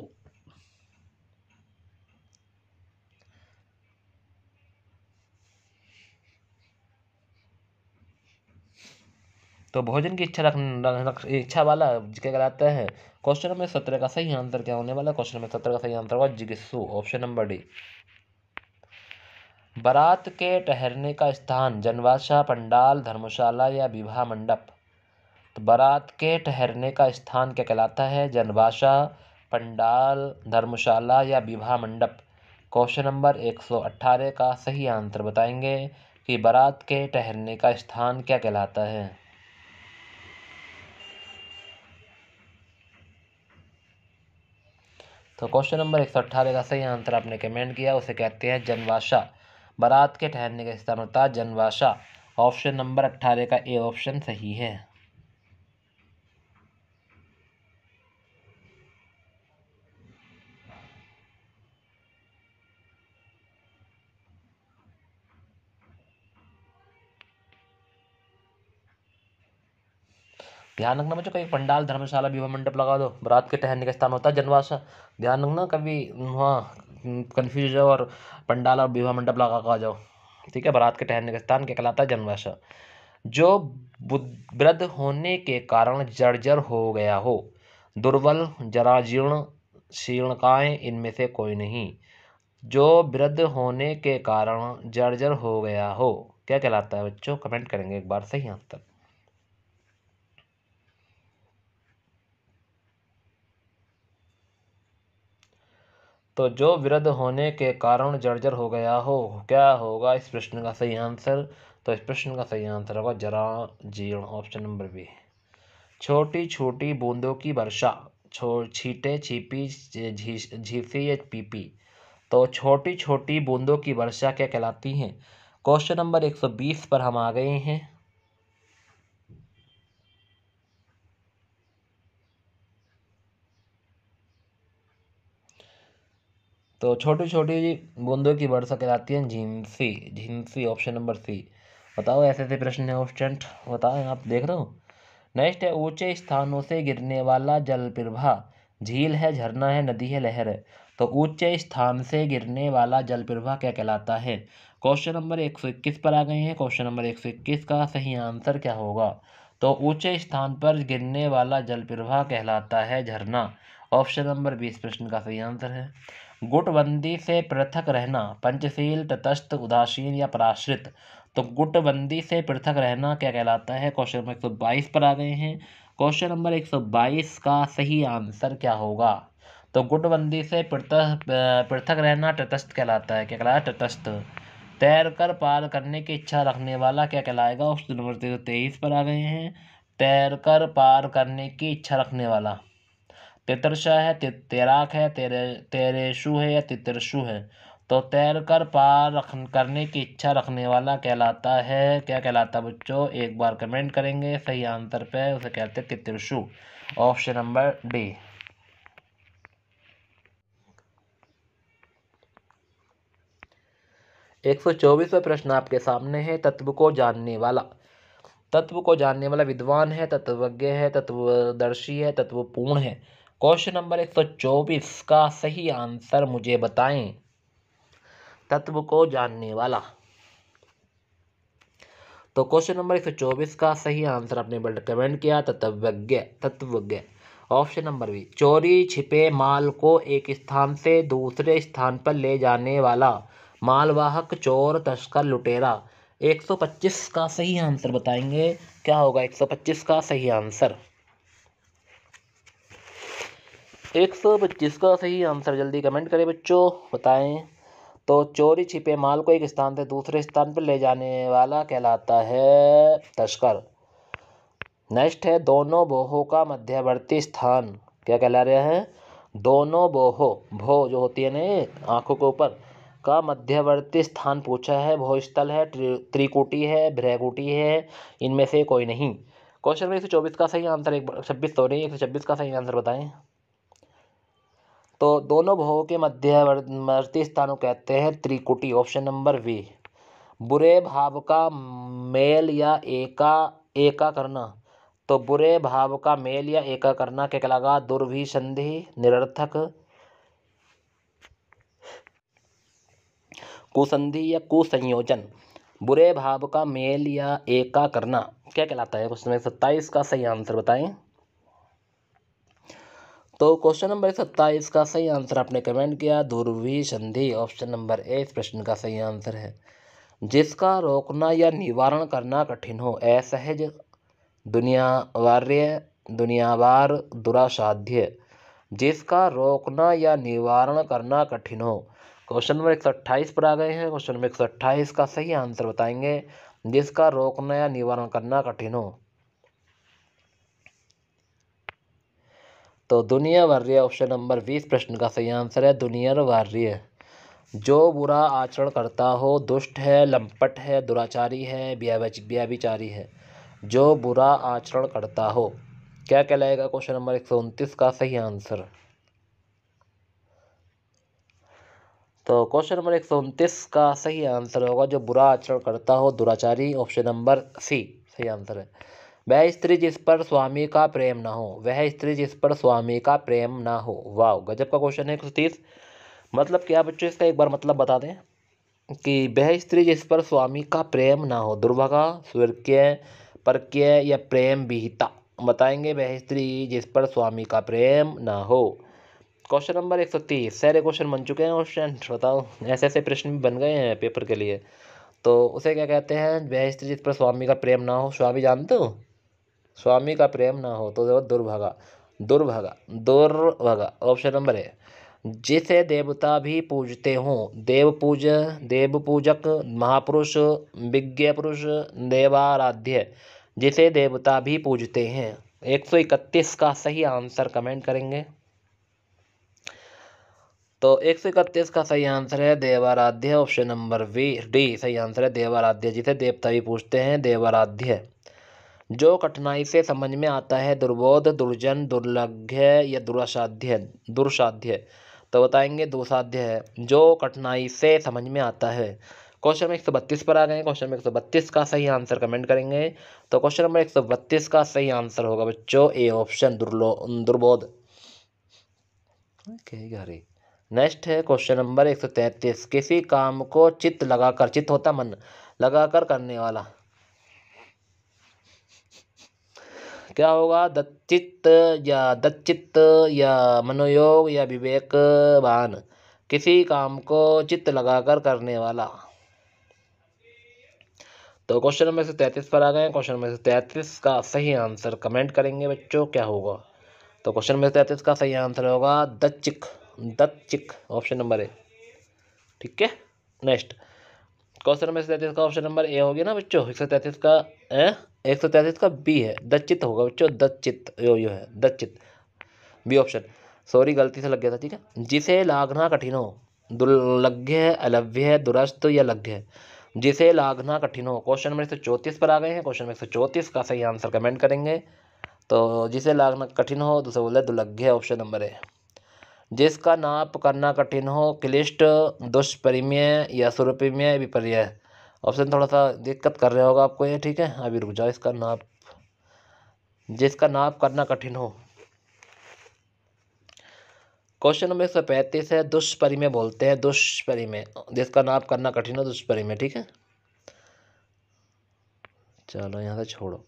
[SPEAKER 1] तो भोजन की इच्छा इच्छा वाला क्या कहलाता है? क्वेश्चन नंबर 17 का सही आंसर क्या होने वाला? क्वेश्चन नंबर 17 का सही आंसर होगा जिगित्सु, ऑप्शन नंबर डी। बारात के ठहरने का स्थान जनवासा, पंडाल, धर्मशाला या विवाह मंडप। तो बारात के ठहरने का स्थान क्या कहलाता है? जनवासा, पंडाल, धर्मशाला या विवाह मंडप। क्वेश्चन नंबर 118 का सही आंसर बताएंगे कि बारात के ठहरने का स्थान क्या कहलाता है। तो क्वेश्चन नंबर 118 का सही आंसर आपने कमेंट किया, उसे कहते हैं जनवासा। बारात के ठहरने का स्थान होता है जनवासा। ऑप्शन नंबर 18 का ए ऑप्शन सही है। ध्यान रखना बच्चों, कहीं पंडाल, धर्मशाला, विवाह मंडप लगा दो। बारात के ठहरने का स्थान होता है जनवासा। ध्यान रखना कभी वहाँ कंफ्यूज हो जाओ और पंडाल और विवाह मंडप लगा कर आ जाओ, ठीक है। बारात के ठहरने का स्थान क्या कहलाता है? जनवासा। जो वृद्ध होने के कारण जर्जर हो गया हो, दुर्बल, जराजीर्ण, शीर्णकाय, इनमें से कोई नहीं। जो वृद्ध होने के कारण जर्जर हो गया हो क्या कहलाता है बच्चों? कमेंट करेंगे एक बार सही आंसर। तो जो वृद्ध होने के कारण जर्जर हो गया हो क्या होगा इस प्रश्न का सही आंसर? तो इस प्रश्न का सही आंसर होगा जरा जीर्ण, ऑप्शन नंबर बी। छोटी छोटी बूंदों की वर्षा, छींटे छिपी झीसी या पीपी। तो छोटी छोटी बूंदों की वर्षा क्या कहलाती हैं? क्वेश्चन नंबर 120 पर हम आ गए हैं। तो छोटी छोटी बूंदों की वर्षा कहलाती है झींसी, झींसी, ऑप्शन नंबर सी। बताओ ऐसे ऐसे प्रश्न है ऑप्शन, बताओ आप देख रहे हो। नेक्स्ट है ऊंचे स्थानों से गिरने वाला जल प्रवाह, झील है, झरना है, नदी है, लहर है। तो ऊंचे स्थान से गिरने वाला जल प्रवाह क्या कहलाता है? क्वेश्चन नंबर 121 पर आ गए हैं। क्वेश्चन नंबर 121 का सही आंसर क्या होगा? तो ऊंचे स्थान पर गिरने वाला जल प्रवाह कहलाता है झरना, ऑप्शन नंबर 20 प्रश्न का सही आंसर है। गुटबंदी से पृथक रहना, पंचशील, तटस्थ, उदासीन या पराश्रित। तो गुटबंदी से पृथक रहना क्या कहलाता है? क्वेश्चन नंबर 122 पर आ गए हैं। क्वेश्चन नंबर 122 का सही आंसर क्या होगा? तो गुटबंदी से पृथक रहना तटस्थ कहलाता है। क्या कहलाता है? तटस्थ। तैरकर पार करने की इच्छा रखने वाला क्या कहलाएगा? ऑप्शन नंबर 23 पर आ गए हैं। तैरकर पार करने की इच्छा रखने वाला तितरसा है, तैराक है, तेरेशु है या तितरसु है। तो तैरकर पार करने की इच्छा रखने वाला कहलाता है, क्या कहलाता है बच्चों? एक बार कमेंट करेंगे सही आंसर पे, उसे कहते हैं तितरसु, ऑप्शन नंबर डी। 124वां प्रश्न आपके सामने है। तत्व को जानने वाला, तत्व को जानने वाला विद्वान है, तत्वज्ञ है, तत्वदर्शी है, तत्वपूर्ण है। क्वेश्चन नंबर 124 का सही आंसर मुझे बताएं। तत्व को जानने वाला, तो क्वेश्चन नंबर 124 का सही आंसर आपने कमेंट किया तत्वज्ञ, तत्वज्ञ, ऑप्शन नंबर बी। चोरी छिपे माल को एक स्थान से दूसरे स्थान पर ले जाने वाला, मालवाहक, चोर, तस्कर, लुटेरा। 125 का सही आंसर बताएंगे, क्या होगा 125 का सही आंसर? 125 का सही आंसर जल्दी कमेंट करें बच्चों, बताएं। तो चोरी छिपे माल को एक स्थान से दूसरे स्थान पर ले जाने वाला कहलाता है तस्कर। नेक्स्ट है दोनों बोहों का मध्यवर्ती स्थान क्या कहला रहा है? दोनों बोहो, भो जो होती है ना आंखों के ऊपर, का मध्यवर्ती स्थान पूछा है। भोस्थल है, त्रिकुटी है, भ्रैकुटी है, इनमें से कोई नहीं। क्वेश्चन नंबर 124 का सही आंसर 126 का सही आंसर बताएं। तो दोनों भवों के मध्यवर्ती स्थानों कहते हैं त्रिकुटी, ऑप्शन नंबर बी। बुरे भाव का मेल या एका करना, तो बुरे भाव का मेल या एका करना क्या कहलाएगा? दुर्भिसंधि, निरर्थक, कुसंधि या कुसंयोजन। बुरे भाव का मेल या एका करना क्या कहलाता है? क्वेश्चन नंबर 27 का सही आंसर बताएं। तो क्वेश्चन नंबर 27 का सही आंसर आपने कमेंट किया ध्रुवी संधि, ऑप्शन नंबर ए इस प्रश्न का सही आंसर है। जिसका रोकना या निवारण करना कठिन हो, असहज, दुनियावार्य, दुनियावार, दुरासाध्य। जिसका रोकना या निवारण करना कठिन हो। क्वेश्चन नंबर 128 पर आ गए हैं। क्वेश्चन नंबर 128 का सही आंसर बताएंगे। जिसका रोकना या निवारण करना कठिन हो, तो दुनियावार्य, ऑप्शन नंबर 20 प्रश्न का सही आंसर है दुनियावार्य। जो बुरा आचरण करता हो, दुष्ट है, लंपट है, दुराचारी है, व्यभिचारी है। जो बुरा आचरण करता हो क्या कहलाएगा? क्वेश्चन नंबर 129 का सही आंसर। तो क्वेश्चन नंबर 129 का सही आंसर होगा जो बुरा आचरण करता हो, दुराचारी, ऑप्शन नंबर सी सही आंसर है। वह स्त्री जिस पर स्वामी का प्रेम ना हो, वह स्त्री जिस पर स्वामी का प्रेम ना हो। वाह गजब का क्वेश्चन है 130। मतलब क्या बच्चों, इसका एक बार मतलब बता दें कि वह स्त्री जिस पर स्वामी का प्रेम ना हो, दुर्भागा, स्वर्गीय, परकीय या प्रेम विहिता। बताएंगे वह स्त्री जिस पर स्वामी का प्रेम ना हो। क्वेश्चन नंबर 130 सारे क्वेश्चन बन चुके हैं स्टूडेंट, बताओ ऐसे ऐसे प्रश्न भी बन गए हैं पेपर के लिए। तो उसे क्या कहते हैं, वह स्त्री जिस पर स्वामी का प्रेम ना हो, स्वामी जानते हो, स्वामी का प्रेम ना हो तो दुर्भागा, दुर्भागा, दुर्भागा ऑप्शन नंबर है। जिसे देवता भी पूजते हों, देव पूजक, महापुरुष, विज्ञ पुरुष, देवाराध्य, जिसे देवता भी पूजते हैं। 131 का सही आंसर कमेंट करेंगे। तो 131 का सही आंसर है देवाराध्य, ऑप्शन नंबर डी सही आंसर है देवाराध्य, जिसे देवता भी पूजते हैं, देवाराध्य। जो कठिनाई से समझ में आता है, दुर्बोध, दुर्जन, दुर्लभ्य या दुरासाध्य, दुर्साध्य। तो बताएंगे दुसाध्य है, जो कठिनाई से समझ में आता है। क्वेश्चन नंबर 132 पर आ गए। क्वेश्चन नंबर 132 का सही आंसर कमेंट करेंगे। तो क्वेश्चन नंबर 132 का सही आंसर होगा बच्चों ए ऑप्शन, दुर्बोध। नेक्स्ट है क्वेश्चन नंबर 133। किसी काम को चित्त लगाकर, चित्त होता मन, लगाकर करने वाला क्या होगा, दच्चित्त या मनोयोग या विवेकवान। किसी काम को चित्त लगाकर करने वाला। तो क्वेश्चन नंबर 133 पर आ गए। क्वेश्चन नंबर 133 का सही आंसर कमेंट करेंगे बच्चों, क्या होगा। तो क्वेश्चन नंबर 133 का सही आंसर होगा दच्चिक, ऑप्शन नंबर ए। ठीक है, नेक्स्ट क्वेश्चन नंबर 133 का ऑप्शन नंबर ए हो गया ना बच्चों। 133 का 133 का बी है, दच्चित होगा बच्चों, दच्चित यो है दच्चित, बी ऑप्शन। सॉरी गलती से लग गया था, ठीक है। जिसे लागना कठिन हो, दुर्लभ्य, अलभ्य, दुरस्त या लभ्य, जिसे लागना कठिन हो। क्वेश्चन नंबर 134 पर आ गए हैं। क्वेश्चन नंबर 134 का सही आंसर कमेंट करेंगे। तो जिसे लागना कठिन हो दूसरे बोलते हैं दुर्लभ्य, ऑप्शन नंबर है। जिसका नाप करना कठिन हो, क्लिष्ट, दुष्परिमेय या सुरपिमेय विपर्य। ऑप्शन थोड़ा सा दिक्कत कर रहा होगा आपको ये, ठीक है, अभी रुक जाओ। इसका नाप, जिसका नाप करना कठिन हो। क्वेश्चन नंबर 135 है, दुष्परिमेय बोलते हैं, दुष्परिमेय, जिसका नाप करना कठिन हो, दुष्परिमेय, ठीक है। चलो यहाँ से छोड़ो।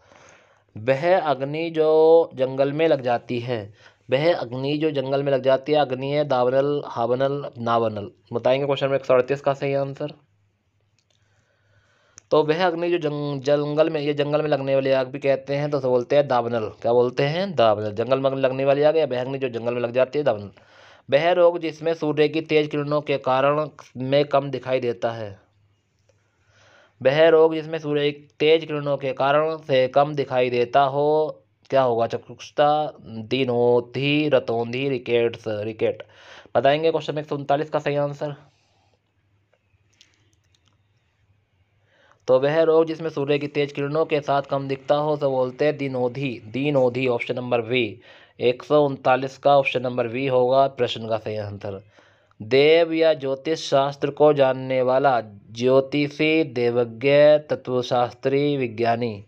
[SPEAKER 1] वह अग्नि जो जंगल में लग जाती है, वह अग्नि जो जंगल में लग जाती है, अग्नि है, दावनल, हावनल, नावनल। बताएंगे क्वेश्चन नंबर 138 का सही आंसर। तो वह अग्नि जो जंगल में, ये जंगल में लगने वाली आग भी कहते हैं, तो बोलते हैं दावनल। क्या बोलते हैं, दावनल, जंगल में लगने वाली आग या वह अग्नि जो जंगल में लग जाती है, दावनल। वह रोग जिसमें सूर्य की तेज किरणों के कारण में कम दिखाई देता है, वह रोग जिसमें सूर्य की तेज किरणों के कारण से कम दिखाई देता हो, क्या होगा, चक्षुषता, दीनोंधी, रतौंधी, रिकेट। बताएंगे क्वेश्चन नंबर 139 का सही आंसर। तो वह रोग जिसमें सूर्य की तेज किरणों के साथ कम दिखता हो तो बोलते हैं दीनोंधी, ऑप्शन नंबर वी। 139 का ऑप्शन नंबर वी होगा प्रश्न का सही आंसर। देव या ज्योतिष शास्त्र को जानने वाला, ज्योतिषी, देवज्ञ, तत्वशास्त्री, विज्ञानी।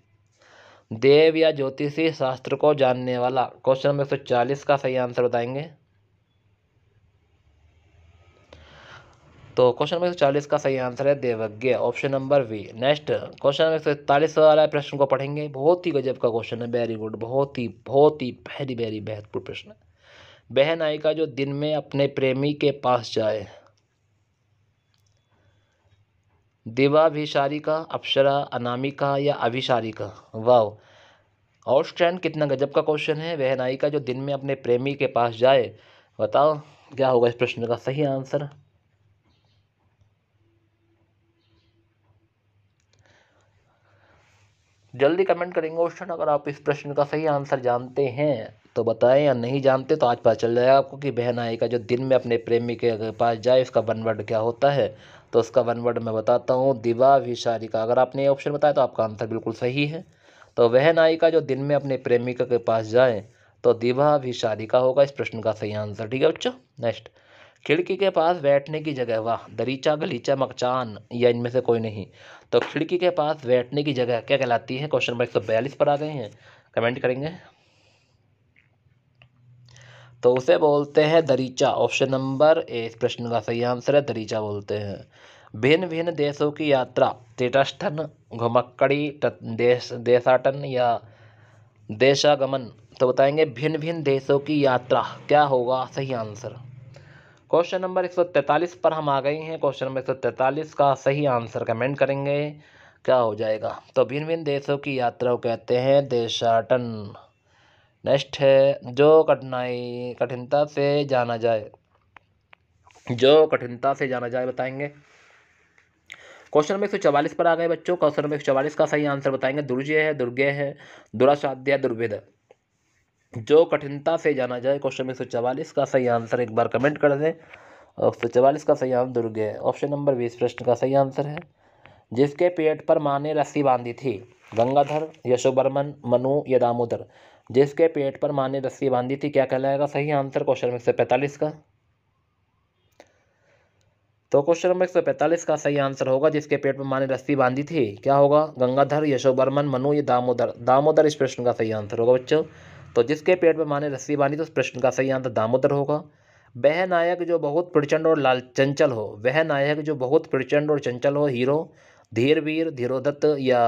[SPEAKER 1] देव या ज्योतिषी शास्त्र को जानने वाला। क्वेश्चन नंबर 140 का सही आंसर बताएंगे। तो क्वेश्चन नंबर 140 का सही आंसर है देवज्ञ, option number V. Next question number 141 वाला प्रश्न को पढ़ेंगे। बहुत ही गजब का क्वेश्चन है, वेरी गुड, बहुत ही वेरी वेरी महत्वपूर्ण प्रश्न है। वह नायिका जो दिन में अपने प्रेमी के पास जाए, दिवाभिसारिका, अप्सरा, अनामिका या अभिसारिका। वाह, आउटस्टैंड, कितना गजब का क्वेश्चन है। वह नायिका जो दिन में अपने प्रेमी के पास जाए, बताओ क्या होगा इस प्रश्न का सही आंसर। जल्दी कमेंट करेंगे क्वेश्चन, अगर आप इस प्रश्न का सही आंसर जानते हैं तो बताएं, या नहीं जानते तो आज पता चल जाएगा आपको कि वह नायिका जो दिन में अपने प्रेमी के पास जाए, इसका वन वर्ड क्या होता है। तो उसका वन वर्ड मैं बताता हूँ, दिवाभिसारिका। अगर आपने ये ऑप्शन बताया तो आपका आंसर बिल्कुल सही है। तो वह नायिका जो दिन में अपने प्रेमिका के पास जाए, तो दिवाभिसारिका होगा इस प्रश्न का सही आंसर, ठीक है बच्चों। नेक्स्ट, खिड़की के पास बैठने की जगह, वाह, दरीचा, गलीचा, मकचान या इनमें से कोई नहीं। तो खिड़की के पास बैठने की जगह क्या कहलाती है। क्वेश्चन नंबर 142 पर आ गए हैं, कमेंट करेंगे। तो उसे बोलते हैं दरीचा, ऑप्शन नंबर ए इस प्रश्न का सही आंसर है, दरीचा बोलते हैं। भिन्न भिन्न देशों की यात्रा, तीर्थस्थन, घुमक्कड़ी, देशाटन या देशागमन। तो बताएंगे भिन्न भिन्न देशों की यात्रा, क्या होगा सही आंसर। क्वेश्चन नंबर 143 पर हम आ गए हैं। क्वेश्चन नंबर 143 का सही आंसर कमेंट करेंगे, क्या हो जाएगा। तो भिन्न भिन्न देशों की यात्रा को कहते हैं देशाटन। नेक्स्ट है जो कठिनता से जाना जाए, जो कठिनता से जाना जाए बताएंगे। क्वेश्चन नंबर 144 पर आ गए बच्चों। क्वेश्चन नंबर 144 का सही आंसर बताएंगे दुर्जय है, दुर्गेय है, दुरासाध्य, दुर्भेद। जो कठिनता से जाना जाए, क्वेश्चन नंबर 144 का सही आंसर एक बार कमेंट कर दें। 144 का सही आंसर दुर्गेय। ऑप्शन नंबर 20 प्रश्न का सही आंसर है जिसके पेट पर माँ ने रस्सी बांधी थी, गंगाधर, यशोवर्मन, मनु या दामोदर। जिसके पेट पर माँ ने रस्सी बांधी थी क्या कहलाएगा सही आंसर क्वेश्चन नंबर 145 का। तो क्वेश्चन नंबर 145 का सही आंसर होगा जिसके पेट पर माँ ने रस्सी बांधी थी, क्या होगा, गंगाधर, यशोवर्मन, मनु या दामोदर। दामोदर इस प्रश्न का सही आंसर होगा बच्चों। तो जिसके पेट पर माँ ने रस्सी बांधी तो उस प्रश्न का सही आंसर दामोदर होगा। वह नायक जो बहुत प्रचंड और लाल चंचल हो, वह नायक जो बहुत प्रचंड और चंचल हो, हीरो, धीर वीर, धीरोदत्त या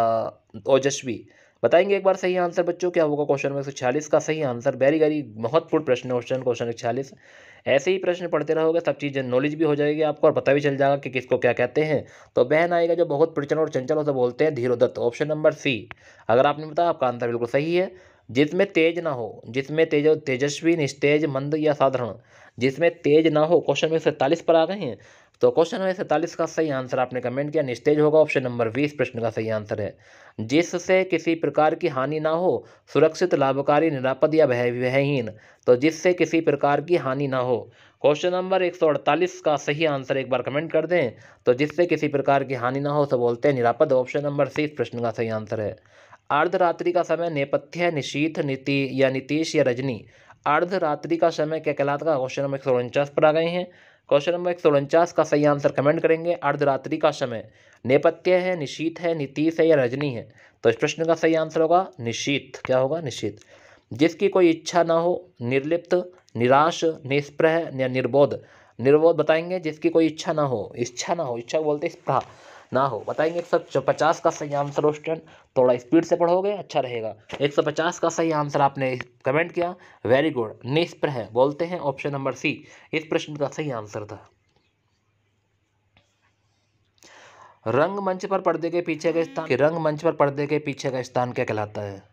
[SPEAKER 1] ओजस्वी। बताएंगे एक बार सही आंसर बच्चों क्या होगा क्वेश्चन नंबर 146 का सही आंसर। वेरी वेरी महत्वपूर्ण प्रश्न है क्वेश्चन 146। ऐसे ही प्रश्न पढ़ते रहोगे सब चीज़ें नॉलेज भी हो जाएगी आपको और पता भी चल जाएगा कि किसको क्या कहते हैं। तो बहन आएगा जो बहुत प्रचंड और चंचल हो तो बोलते हैं धीरोदत्त। ऑप्शन नंबर सी अगर आपने बताया आपका आंसर बिल्कुल सही है। जिसमें तेज ना हो, जिसमें तेजस्वी, निस्तेज, मंद या साधारण। जिसमें तेज ना हो, क्वेश्चन में 47 पर आ गए हैं। तो क्वेश्चन नंबर 47 का सही आंसर आपने कमेंट किया निस्तेज होगा। ऑप्शन नंबर 20 प्रश्न का सही आंसर है जिससे किसी प्रकार की हानि ना हो, सुरक्षित, लाभकारी, निरापद या भयहीन। तो जिससे किसी प्रकार की हानि ना हो। क्वेश्चन नंबर 148 का सही आंसर एक बार कमेंट कर दें। तो जिससे किसी प्रकार की हानि ना हो तो बोलते हैं निरापद। ऑप्शन नंबर 30 प्रश्न का सही आंसर है अर्धरात्रि का समय नेपथ्य, निशीथ, नीति या नीतीश या रजनी। अर्धरात्रि का समय क्या कहलाता है। क्वेश्चन नंबर 149 पर आ गए हैं। क्वेश्चन नंबर 149 का सही आंसर कमेंट करेंगे। अर्धरात्रि का समय नेपथ्य है, निशीथ है, नीतीश है या रजनी है। तो इस प्रश्न का सही आंसर होगा निशीथ। क्या होगा निशीथ। जिसकी कोई इच्छा ना हो, निर्लिप्त, निराश, निस्पृह या निर्बोध। निर्बोध बताएंगे जिसकी कोई इच्छा ना हो, इच्छा बोलते स्पृहा ना हो। बताएंगे 150 का सही आंसर स्टूडेंट। थोड़ा स्पीड से पढ़ोगे अच्छा रहेगा। 150 का सही आंसर आपने कमेंट किया, वेरी गुड। निस्पृह बोलते हैं ऑप्शन नंबर सी इस प्रश्न का सही आंसर था। रंगमंच पर पर्दे के पीछे का स्थान, रंगमंच पर पर्दे के पीछे का स्थान क्या कहलाता है।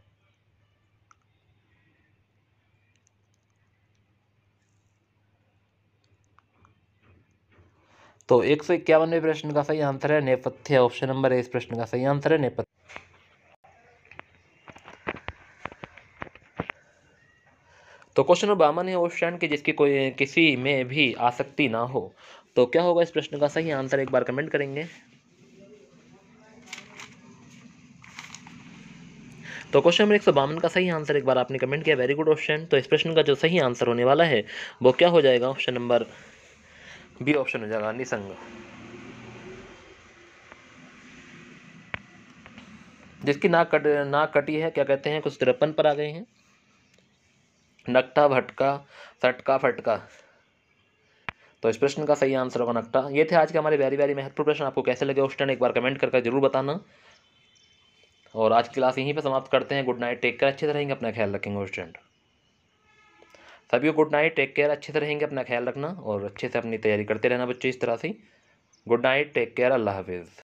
[SPEAKER 1] तो 151वें प्रश्न का सही आंसर है नेपथ्य। ऑप्शन नंबर ए इस प्रश्न का सही आंसर है नेपथ्य। तो क्वेश्चन नंबर 52 है क्वेश्चन कि जिसकी कोई किसी में भी आसक्ति ना हो तो क्या होगा इस प्रश्न का सही आंसर एक बार कमेंट करेंगे। तो क्वेश्चन नंबर 152 का सही आंसर एक बार आपने कमेंट किया, वेरी गुड ऑप्शन। तो इस प्रश्न का जो सही आंसर होने वाला है वो क्या हो जाएगा, ऑप्शन नंबर बी ऑप्शन हो जाएगा निसंग। जिसकी नाक कटी है क्या कहते हैं, कुछ 53 पर आ गए हैं। नकटा, भटका, सटका, फटका। तो इस प्रश्न का सही आंसर होगा नकटा। ये थे आज के हमारे वेरी वेरी महत्वपूर्ण प्रश्न। आपको कैसे लगे क्वेश्चन एक बार कमेंट करके जरूर बताना। और आज की क्लास यहीं पे समाप्त करते हैं। गुड नाइट, टेक केयर, अच्छे से रहेंगे, अपना ख्याल रखेंगे स्टूडेंट। सभी को गुड नाइट, टेक केयर, अच्छे से रहेंगे, अपना ख्याल रखना और अच्छे से अपनी तैयारी करते रहना बच्चे इस तरह से। गुड नाइट, टेक केयर, अल्लाह हाफिज़।